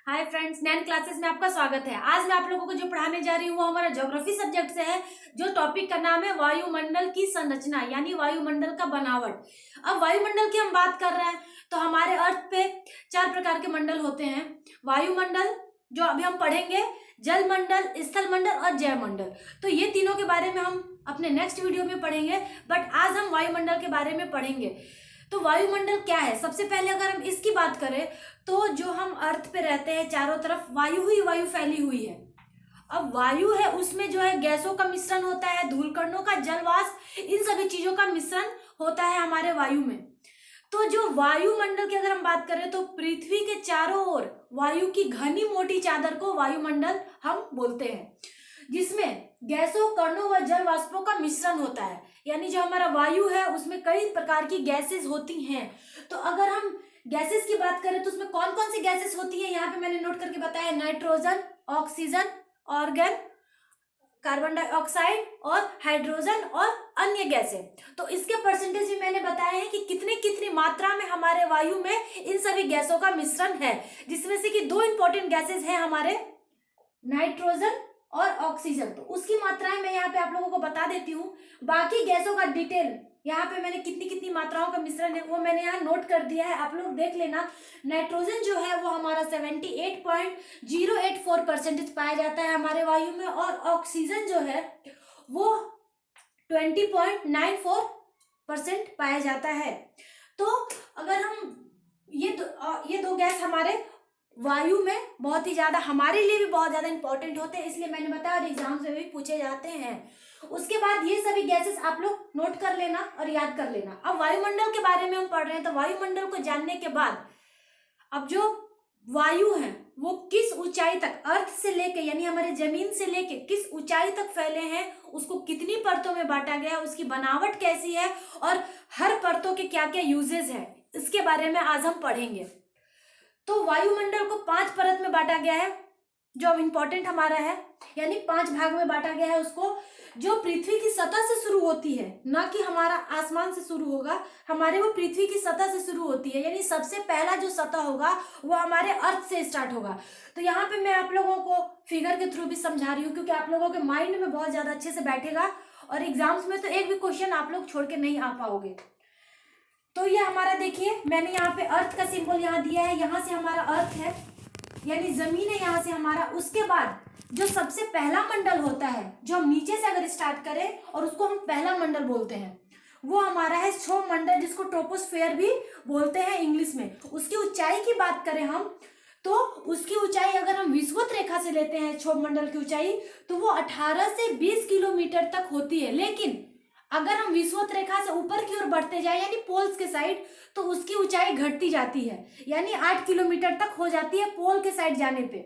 Hi friends, नैन classes में आपका स्वागत है। आज मैं आप लोगों को जो पढ़ाने जा रही हूँ वो हमारा ज्योग्राफी सब्जेक्ट से है। जो टॉपिक का नाम है वायुमंडल की संरचना यानी वायुमंडल का बनावट। अब वायुमंडल की हम बात कर रहे हैं तो हमारे अर्थ पे 4 प्रकार के मंडल होते हैं। वायुमंडल जो अभी हम पढ़ेंगे, जल मंडल, स्थल मंडल और जैवमंडल। तो ये तीनों के बारे में हम अपने नेक्स्ट वीडियो में पढ़ेंगे, बट आज हम वायुमंडल के बारे में पढ़ेंगे। तो वायुमंडल क्या है? सबसे पहले अगर हम इसकी बात करें तो जो हम अर्थ पे रहते हैं चारों तरफ वायु ही वायु फैली हुई है। अब वायु है, उसमें जो है गैसों का मिश्रण होता है, धूलकणों का, जलवाष्प, इन सभी चीजों का मिश्रण होता है हमारे वायु में। तो जो वायुमंडल की अगर हम बात करें तो पृथ्वी के चारों ओर वायु की घनी मोटी चादर को वायुमंडल हम बोलते हैं, जिसमें गैसों, कणों व जल वाष्पों का मिश्रण होता है। यानी जो हमारा वायु है उसमें कई प्रकार की गैसेस होती हैं। तो अगर हम गैसेस की बात करें तो उसमें कौन कौन सी गैसेस होती है, यहाँ पे मैंने नोट करके बताया। Nitrogen, oxygen, organ, carbon dioxide और हाइड्रोजन और अन्य गैसें। तो इसके परसेंटेज भी मैंने बताए हैं कि कितनी कितनी मात्रा में हमारे वायु में इन सभी गैसों का मिश्रण है, जिसमें से कि 2 इंपॉर्टेंट गैसेस हैं हमारे, नाइट्रोजन और ऑक्सीजन। तो उसकी मात्राएं मैं यहाँ पे आप लोगों को बता देती हूँ। बाकी गैसों का डिटेल यहाँ पे मैंने कितनी कितनी मात्राओं का मिश्रण है वो मैंने यहाँ नोट कर दिया है, आप लोग देख लेना। नाइट्रोजन जो है वो हमारा 78.084% पाया जाता है हमारे वायु में, और ऑक्सीजन जो है वो 20.94% पाया जाता है। तो अगर हम ये दो गैस हमारे वायु में बहुत ही ज्यादा, हमारे लिए भी बहुत ज्यादा इंपॉर्टेंट होते हैं, इसलिए मैंने बताया एग्जाम में भी पूछे जाते हैं। उसके बाद ये सभी गैसेस आप लोग नोट कर लेना और याद कर लेना। अब वायुमंडल के बारे में हम पढ़ रहे हैं, तो वायुमंडल को जानने के बाद अब जो वायु है वो किस ऊंचाई तक, अर्थ से लेके यानी हमारे जमीन से लेके किस ऊंचाई तक फैले हैं, उसको कितनी परतों में बांटा गया है, उसकी बनावट कैसी है और हर परतों के क्या क्या यूजेस है, इसके बारे में आज हम पढ़ेंगे। तो वायुमंडल को 5 परत में बांटा गया है, जो इम्पोर्टेंट हमारा है, यानी 5 भाग में बांटा गया है उसको। जो पृथ्वी की सतह से शुरू होती है, ना कि हमारा आसमान से शुरू होगा, हमारे वो पृथ्वी की सतह से शुरू होती है, यानी सबसे पहला जो सतह होगा वो हमारे अर्थ से स्टार्ट होगा। तो यहाँ पे मैं आप लोगों को फिगर के थ्रू भी समझा रही हूँ, क्योंकि आप लोगों के माइंड में बहुत ज्यादा अच्छे से बैठेगा, और एग्जाम्स में तो एक भी क्वेश्चन आप लोग छोड़ के नहीं आ पाओगे। तो ये हमारा देखिए, मैंने यहाँ पे अर्थ का सिंबल यहाँ दिया है, यहाँ से हमारा अर्थ है यानी जमीन है, यहाँ से हमारा। उसके बाद जो सबसे पहला मंडल होता है, जो हम नीचे से अगर स्टार्ट करें और उसको हम पहला मंडल बोलते हैं, वो हमारा है क्षोभ मंडल, जिसको ट्रोपोस्फेयर भी बोलते हैं इंग्लिश में। उसकी ऊंचाई की बात करें हम, तो उसकी ऊंचाई अगर हम विषुवत रेखा से लेते हैं क्षोभ मंडल की ऊंचाई, तो वो 18 से 20 किलोमीटर तक होती है। लेकिन अगर हम विषुवत रेखा से ऊपर की ओर बढ़ते जाए यानी पोल्स के साइड, तो उसकी ऊंचाई घटती जाती है, यानी 8 किलोमीटर तक हो जाती है पोल के साइड जाने पे।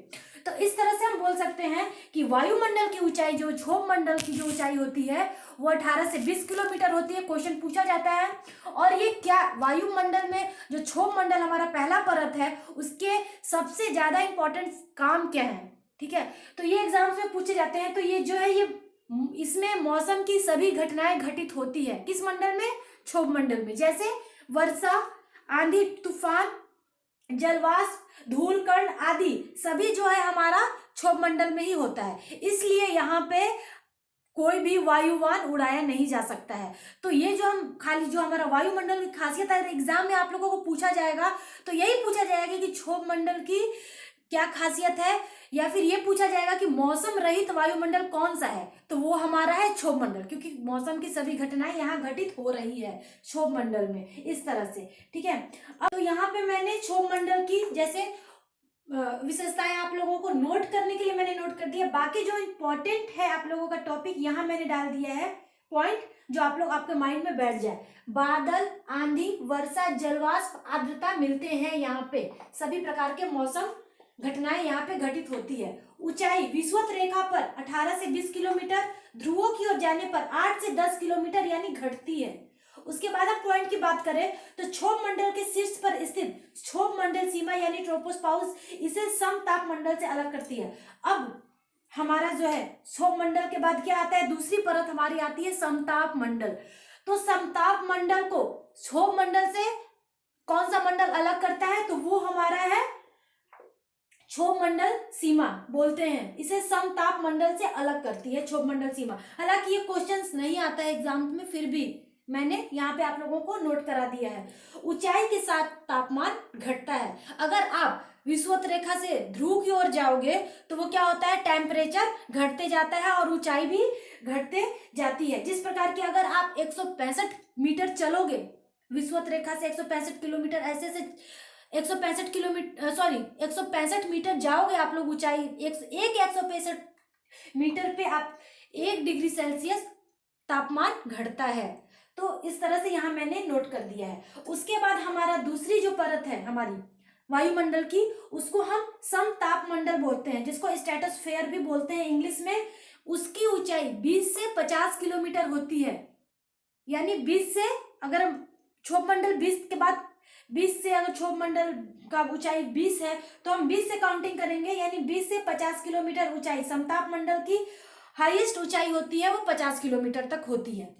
तो इस तरह से हम बोल सकते हैं कि वायुमंडल की ऊंचाई, जो क्षोभ मंडल की जो ऊंचाई होती है वो 18 से 20 किलोमीटर होती है। क्वेश्चन पूछा जाता है। और ये क्या, वायुमंडल में जो क्षोभ मंडल हमारा पहला परत है, उसके सबसे ज्यादा इंपॉर्टेंट काम क्या है, ठीक है, तो ये एग्जाम्स में पूछे जाते हैं। तो ये जो है, ये इसमें मौसम की सभी घटनाएं घटित होती है। किस मंडल में? क्षोभ मंडल में। जैसे वर्षा, आंधी तूफान, जलवाष्प, धूलकण आदि सभी जो है हमारा क्षोभ मंडल में ही होता है। इसलिए यहाँ पे कोई भी वायुयान उड़ाया नहीं जा सकता है। तो ये जो हम खाली जो हमारा वायुमंडल की खासियत है, एग्जाम में आप लोगों को पूछा जाएगा तो यही पूछा जाएगा कि क्षोभ मंडल की क्या खासियत है, या फिर ये पूछा जाएगा कि मौसम रहित वायुमंडल कौन सा है, तो वो हमारा है क्षोभ मंडल, क्योंकि मौसम की सभी घटनाएं यहाँ घटित हो रही है क्षोभ मंडल में, इस तरह से, ठीक है। अब तो यहाँ पे मैंने क्षोभ मंडल की जैसे विशेषताएं आप लोगों को नोट करने के लिए मैंने नोट कर दिया। बाकी जो इंपॉर्टेंट है आप लोगों का टॉपिक यहाँ मैंने डाल दिया है पॉइंट, जो आप लोग आपके माइंड में बैठ जाए। बादल, आंधी, वर्षा, जलवाष्प, आर्द्रता मिलते हैं यहाँ पे, सभी प्रकार के मौसम घटनाएं यहाँ पे घटित होती है। ऊंचाई विषुवत रेखा पर 18 से 20 किलोमीटर, ध्रुवों की ओर जाने पर 8 से 10 किलोमीटर यानी घटती है। उसके बाद हम पॉइंट की बात करें तो क्षोभ मंडल के शीर्ष पर स्थित क्षोभ मंडल सीमा यानी ट्रोपोस्पाउस इसे समताप मंडल से अलग करती है। अब हमारा जो है क्षोभ मंडल के बाद क्या आता है, दूसरी परत हमारी आती है समताप मंडल। तो समताप मंडल को क्षोभ मंडल से कौन सा मंडल अलग करता है, तो वो हमारा है क्षोभ मंडल सीमा बोलते हैं, इसे समताप मंडल से अलग करती है क्षोभ मंडल सीमा। हालांकि ये क्वेश्चंस नहीं आता है एग्जाम में, फिर भी मैंने यहाँ पे आप लोगों को नोट करा दिया है। ऊंचाई के साथ तापमान घटता है। अगर आप विषुवत रेखा से ध्रुव की ओर जाओगे तो वो क्या होता है, टेम्परेचर घटते जाता है और ऊंचाई भी घटते जाती है। जिस प्रकार की अगर आप 165 मीटर चलोगे विषुवत रेखा से 165 किलोमीटर, ऐसे से 165 किलोमीटर 165 मीटर जाओगे आप लोग ऊंचाई, 165 मीटर पे आप 1 डिग्री सेल्सियस तापमान घटता है। तो इस तरह से यहाँ मैंने नोट कर दिया है। उसके बाद हमारा दूसरी जो परत है हमारी वायुमंडल की, उसको हम समताप मंडल बोलते हैं, जिसको स्ट्रेटोस्फेयर भी बोलते हैं इंग्लिश में। उसकी ऊंचाई 20 से 50 किलोमीटर होती है। यानी 20 से, अगर हम क्षोभ मंडल 20 के बाद 20 से अगर क्षोभ मंडल का ऊंचाई 20 है तो हम 20 से काउंटिंग करेंगे, यानी 20 से 50 किलोमीटर ऊंचाई। समताप मंडल की हाईएस्ट ऊंचाई होती है वो 50 किलोमीटर तक होती है।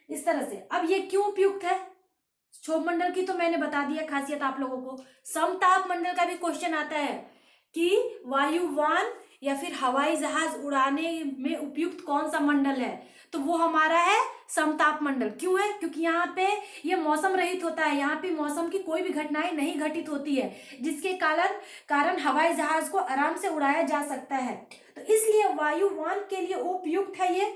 इस तरह से अब ये क्यों उपयुक्त है क्षोभ मंडल की, तो मैंने बता दिया खासियत आप लोगों को। समताप मंडल का भी क्वेश्चन आता है कि वायुयान या फिर हवाई जहाज उड़ाने में उपयुक्त कौन सा मंडल है, तो वो हमारा है समताप मंडल। क्यों है, क्योंकि यहाँ पे ये मौसम रहित होता है, यहाँ पे मौसम की कोई भी घटनाएं नहीं घटित होती है, जिसके कारण हवाई जहाज को आराम से उड़ाया जा सकता है। तो इसलिए वायुयान के लिए उपयुक्त है ये,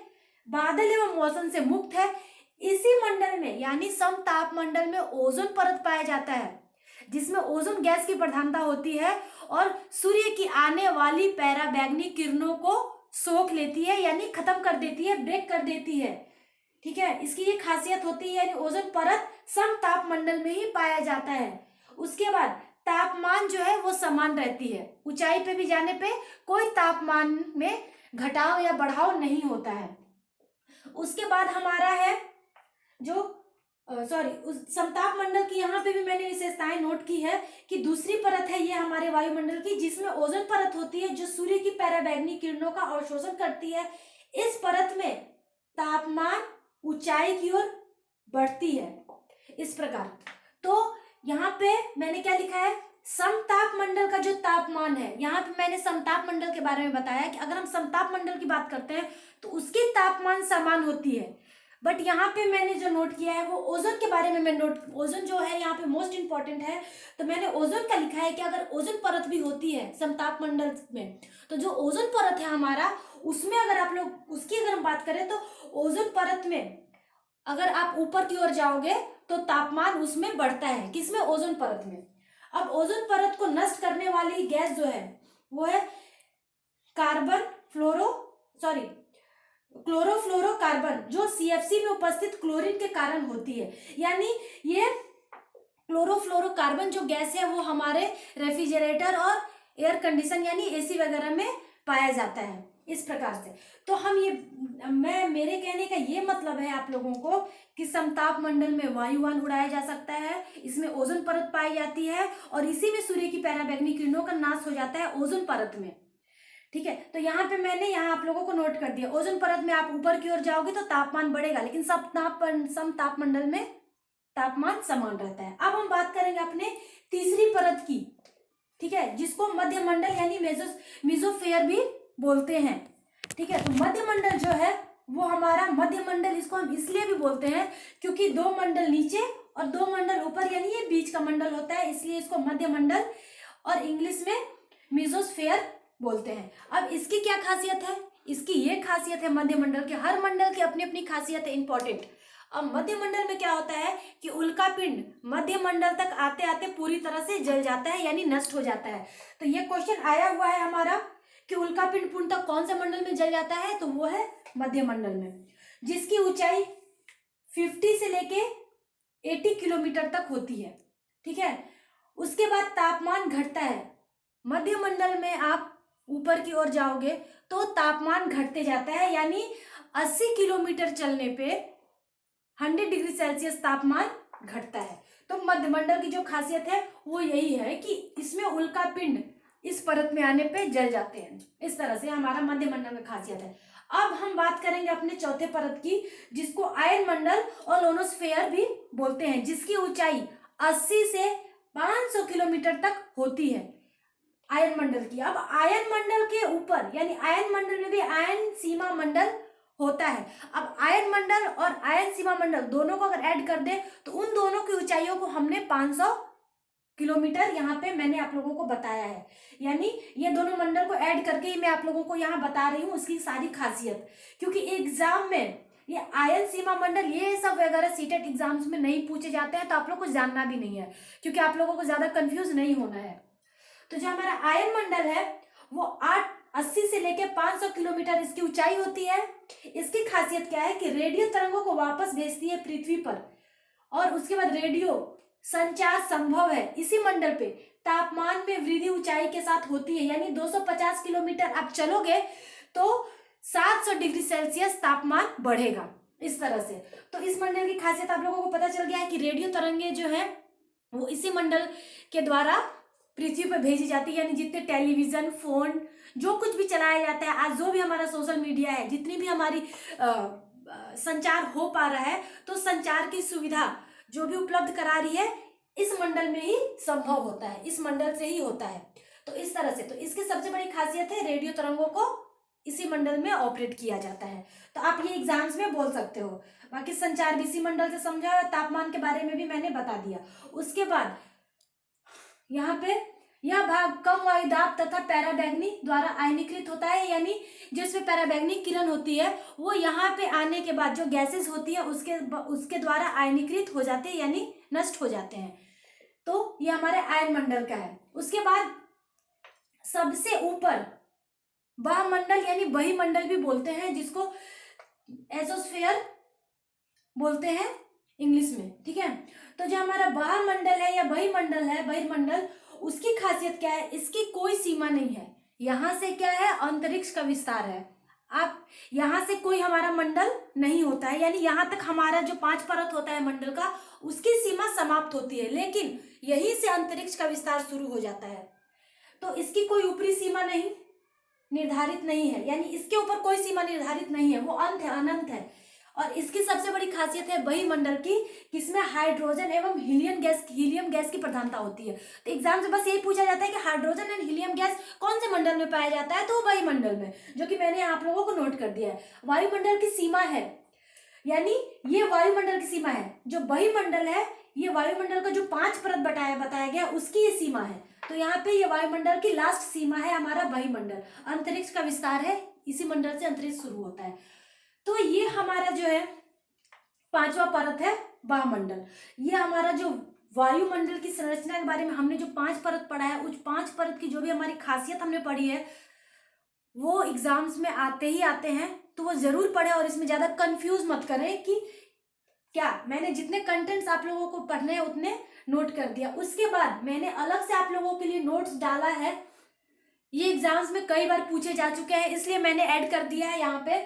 बादल एवं मौसम से मुक्त है। इसी मंडल में यानी समताप मंडल में ओजोन परत पाया जाता है, जिसमें ओजोन गैस की प्रधानता होती है और सूर्य की आने वाली पराबैंगनी किरणों को सोख लेती है, यानी खत्म कर देती है, ब्रेक कर देती है। ठीक है, इसकी ये खासियत होती है, यानी ओजोन परत समताप मंडल में ही पाया जाता है। उसके बाद तापमान जो है वो समान रहती है, ऊंचाई पे भी जाने पे कोई तापमान में घटाव या बढ़ाव नहीं होता है। उसके बाद हमारा है जो उस समताप मंडल की यहाँ पे भी मैंने विशेषताएं नोट की है कि दूसरी परत है ये हमारे वायुमंडल की, जिसमें ओजोन परत होती है जो सूर्य की पराबैंगनी किरणों का अवशोषण करती है। इस परत में तापमान ऊंचाई की ओर बढ़ती है इस प्रकार। तो यहाँ पे मैंने क्या लिखा है, समताप मंडल का जो तापमान है, यहाँ पे मैंने समताप मंडल के बारे में बताया कि अगर हम समताप मंडल की बात करते हैं तो उसकी तापमान समान होती है। बट यहाँ पे मैंने जो नोट किया है वो ओजोन के बारे में मैं ओजोन जो है यहाँ पे मोस्ट इंपॉर्टेंट है, तो मैंने ओजोन का लिखा है कि अगर ओजोन परत भी होती है समताप मंडल में, तो जो ओजोन परत है हमारा, उसमें अगर आप लोग उसकी अगर हम बात करें तो ओजोन परत में अगर आप ऊपर की ओर जाओगे तो तापमान उसमें बढ़ता है। किसमें, ओजोन परत में। अब ओजोन परत को नष्ट करने वाली गैस जो है वो है क्लोरोफ्लोरोकार्बन, जो सीएफसी में उपस्थित क्लोरीन के कारण होती है। यानी ये क्लोरोफ्लोरोकार्बन जो गैस है वो हमारे रेफ्रिजरेटर और एयर कंडीशन यानी एसी वगैरह में पाया जाता है इस प्रकार से। तो हम ये मेरे कहने का ये मतलब है आप लोगों को कि समताप मंडल में वायुयान उड़ाया जा सकता है, इसमें ओजोन परत पाई जाती है और इसी में सूर्य की पराबैंगनी किरणों का नाश हो जाता है ओजोन परत में। ठीक है, तो यहाँ पे मैंने यहाँ आप लोगों को नोट कर दिया, ओजोन परत में आप ऊपर की ओर जाओगे तो तापमान बढ़ेगा, लेकिन समताप मंडल में तापमान समान रहता है। अब हम बात करेंगे अपने तीसरी परत की, ठीक है, जिसको मध्य मंडल यानी मेसोस्फीयर भी बोलते हैं। ठीक है, तो मध्य मंडल जो है वो हमारा मध्य मंडल, इसको हम इसलिए भी बोलते हैं क्योंकि 2 मंडल नीचे और 2 मंडल ऊपर, यानी ये बीच का मंडल होता है, इसलिए इसको मध्य मंडल और इंग्लिश में मेसोस्फीयर बोलते हैं। अब इसकी क्या खासियत है, इसकी ये खासियत है मध्य मंडल के, हर मंडल की अपनी अपनी खासियत है इंपॉर्टेंट। अब मध्य मंडल में क्या होता है कि उल्का पिंड मध्य मंडल तक आते आते पूरी तरह से जल जाता है, यानी नष्ट हो जाता है। तो ये क्वेश्चन आया हुआ है हमारा कि उल्का पिंड पूर्णतः कौन से मंडल में जल जाता है, तो वो है मध्य मंडल में, जिसकी ऊंचाई 50 से लेके 80 किलोमीटर तक होती है। ठीक है, उसके बाद तापमान घटता है, मध्य मंडल में आप ऊपर की ओर जाओगे तो तापमान घटते जाता है, यानी 80 किलोमीटर चलने पे 100 डिग्री सेल्सियस तापमान घटता है। तो मध्य मंडल की जो खासियत है वो यही है कि इसमें उल्का पिंड इस परत में आने पे जल जाते हैं। इस तरह से हमारा मध्य मंडल में खासियत है। अब हम बात करेंगे अपने चौथे परत की, जिसको आयन मंडल और लोनोस्फेयर भी बोलते हैं, जिसकी ऊंचाई 80 से 500 किलोमीटर तक होती है। आयन मंडल की। अब आयन मंडल के ऊपर यानी आयन मंडल में भी आयन सीमा मंडल होता है। अब आयन मंडल और आयन सीमा मंडल दोनों को अगर ऐड कर दे तो उन दोनों की ऊंचाइयों को हमने 500 किलोमीटर यहाँ पे मैंने आप लोगों को बताया है। यानी ये दोनों मंडल को ऐड करके ही मैं आप लोगों को यहाँ बता रही हूँ उसकी सारी खासियत, क्योंकि एग्जाम में ये आयन सीमा मंडल ये सब वगैरह सीटेट एग्जाम्स में नहीं पूछे जाते हैं, तो आप लोग को जानना भी नहीं है, क्योंकि आप लोगों को ज्यादा कंफ्यूज नहीं होना है। तो जो हमारा आयन मंडल है वो 880 से लेकर 500 किलोमीटर इसकी ऊंचाई होती है। इसकी खासियत क्या है कि रेडियो तरंगों को वापस भेजती है पृथ्वी पर, और उसके बाद रेडियो संचार संभव है इसी मंडल पे। तापमान में वृद्धि ऊंचाई के साथ होती है, यानी 250 किलोमीटर आप चलोगे तो 700 डिग्री सेल्सियस तापमान बढ़ेगा इस तरह से। तो इस मंडल की खासियत आप लोगों को पता चल गया है कि रेडियो तरंगे जो है वो इसी मंडल के द्वारा पृथ्वी पर भेजी जाती है। यानी जितने टेलीविजन, फोन, जो कुछ भी चलाया जाता है आज, जो भी हमारा सोशल मीडिया है, जितनी भी हमारी संचार हो पा रहा है, तो संचार की सुविधा जो भी उपलब्ध करा रही है इस मंडल में ही संभव होता है, इस मंडल से ही होता है। तो इस तरह से, तो इसकी सबसे बड़ी खासियत है रेडियो तरंगों को इसी मंडल में ऑपरेट किया जाता है। तो आप ये एग्जाम्स में बोल सकते हो। बाकी संचार भी इसी मंडल से समझा, तापमान के बारे में भी मैंने बता दिया। उसके बाद यहाँ पे यह भाग कम वायुदाब तथा पैराबैंगनी द्वारा आयनीकृत होता है, यानी जो इसमें पैराबैंगनी किरण होती है वो यहाँ पे आने के बाद जो गैसेस होती है उसके द्वारा आयनीकृत हो जाते हैं, यानी नष्ट हो जाते हैं। तो ये हमारे आयन मंडल का है। उसके बाद सबसे ऊपर वायुमंडल यानी बहिमंडल भी बोलते हैं, जिसको एटमॉस्फेयर बोलते हैं इंग्लिश में, ठीक है। तो जो हमारा वायुमंडल है या बहिमंडल है, बहिर्मंडल, उसकी खासियत क्या है, इसकी कोई सीमा नहीं है। यहाँ से क्या है, अंतरिक्ष का विस्तार है। आप यहाँ से कोई हमारा मंडल नहीं होता है, यानी यहाँ तक हमारा जो 5 परत होता है मंडल का, उसकी सीमा समाप्त होती है, लेकिन यहीं से अंतरिक्ष का विस्तार शुरू हो जाता है। तो इसकी कोई ऊपरी सीमा नहीं निर्धारित नहीं है, यानी इसके ऊपर कोई सीमा निर्धारित नहीं है, वो अंत है, अनंत है। और इसकी सबसे बड़ी खासियत है बहिमंडल की, किसमें हाइड्रोजन एवं हीलियम गैस की प्रधानता होती है। तो एग्जाम से बस यही पूछा जाता है कि हाइड्रोजन एंड हीलियम गैस कौन से मंडल में पाया जाता है, तो वायुमंडल में, जो कि मैंने आप लोगों को नोट कर दिया है। वायुमंडल की सीमा है, यानी ये वायुमंडल की सीमा है। जो बहिमंडल है ये वायुमंडल का जो 5 परत बताया गया उसकी ये सीमा है। तो यहाँ पे ये वायुमंडल की लास्ट सीमा है हमारा बहिमंडल, अंतरिक्ष का विस्तार है, इसी मंडल से अंतरिक्ष शुरू होता है। तो ये हमारा जो है 5वां परत है वायुमंडल। ये हमारा जो वायुमंडल की संरचना के बारे में हमने जो 5 परत पढ़ा है, उस 5 परत की जो भी हमारी खासियत हमने पढ़ी है वो एग्जाम्स में आते ही आते हैं, तो वो जरूर पढ़े और इसमें ज्यादा कंफ्यूज मत करें कि क्या, मैंने जितने कंटेंट्स आप लोगों को पढ़ने हैं उतने नोट कर दिया। उसके बाद मैंने अलग से आप लोगों के लिए नोट्स डाला है, ये एग्जाम्स में कई बार पूछे जा चुके हैं, इसलिए मैंने ऐड कर दिया है यहाँ पे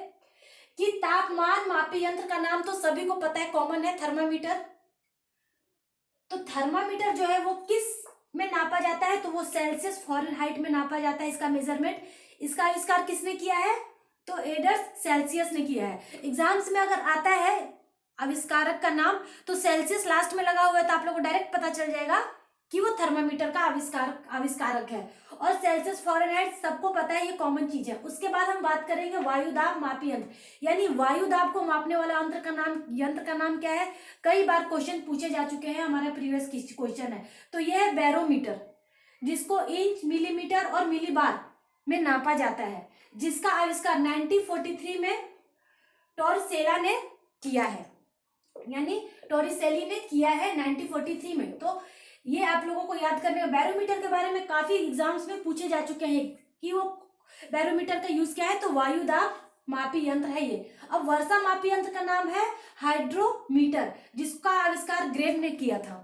कि तापमान मापी यंत्र का नाम तो सभी को पता है, कॉमन है, थर्मामीटर। तो थर्मामीटर जो है वो किस में नापा जाता है, तो वो सेल्सियस फ़ारेनहाइट में नापा जाता है इसका मेजरमेंट। इसका आविष्कार किसने किया है, तो एडर्स सेल्सियस ने किया है। एग्जाम्स में अगर आता है आविष्कारक का नाम तो सेल्सियस लास्ट में लगा हुआ है, तो आप लोगों को डायरेक्ट पता चल जाएगा कि वो थर्मामीटर का आविष्कारक है। और सेल्सियस फ़ारेनहाइट सबको पता है, ये कॉमन चीज है। उसके बाद हम बात करेंगे वायुदाब मापी यंत्र, यानी वायुदाब को मापने वाला यंत्र का नाम क्या है। कई बार क्वेश्चन पूछे जा चुके हैं, हमारा प्रीवियस क्वेश्चन है। तो यह है बैरोमीटर, जिसको इंच, मिलीमीटर और मिलीबार में नापा जाता है, जिसका आविष्कार 1943 में टॉरसेला ने किया है, यानी टॉरिसेली ने किया है 1943 में। तो ये आप लोगों को याद करने का, बैरोमीटर के बारे में काफी एग्जाम्स में पूछे जा चुके हैं कि वो बैरोमीटर का यूज क्या है, तो वायुदाब मापी यंत्र है ये। अब वर्षा मापी यंत्र का नाम है हाइड्रोमीटर, जिसका आविष्कार ग्रेव ने किया था।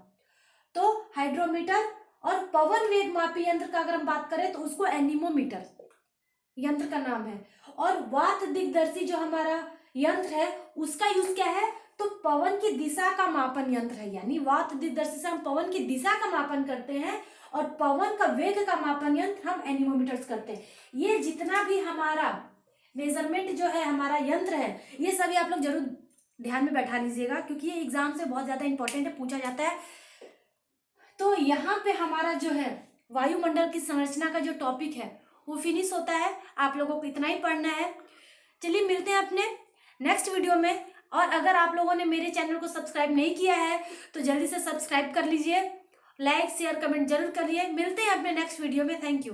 तो हाइड्रोमीटर। और पवन वेग मापी यंत्र का अगर हम बात करें तो उसको एनीमोमीटर यंत्र का नाम है। और वात दिग्दर्शी जो हमारा यंत्र है उसका यूज क्या है, तो पवन की दिशा का मापन यंत्र है, यानी वात दिग्दर्शी से हम पवन की दिशा का मापन करते हैं, और पवन का वेग का मापन यंत्र हम एनीमोमीटर्स करते हैं। ये जितना भी हमारा मेजरमेंट जो है, हमारा यंत्र है, ये सभी आप लोग जरूर ध्यान में बैठा लीजिएगा, क्योंकि ये एग्जाम से बहुत ज्यादा इंपॉर्टेंट है, पूछा जाता है। तो यहाँ पे हमारा जो है वायुमंडल की संरचना का जो टॉपिक है वो फिनिश होता है। आप लोगों को इतना ही पढ़ना है। चलिए मिलते हैं अपने नेक्स्ट वीडियो में। और अगर आप लोगों ने मेरे चैनल को सब्सक्राइब नहीं किया है तो जल्दी से सब्सक्राइब कर लीजिए, लाइक शेयर कमेंट जरूर करिए। मिलते हैं अपने नेक्स्ट वीडियो में। Thank you.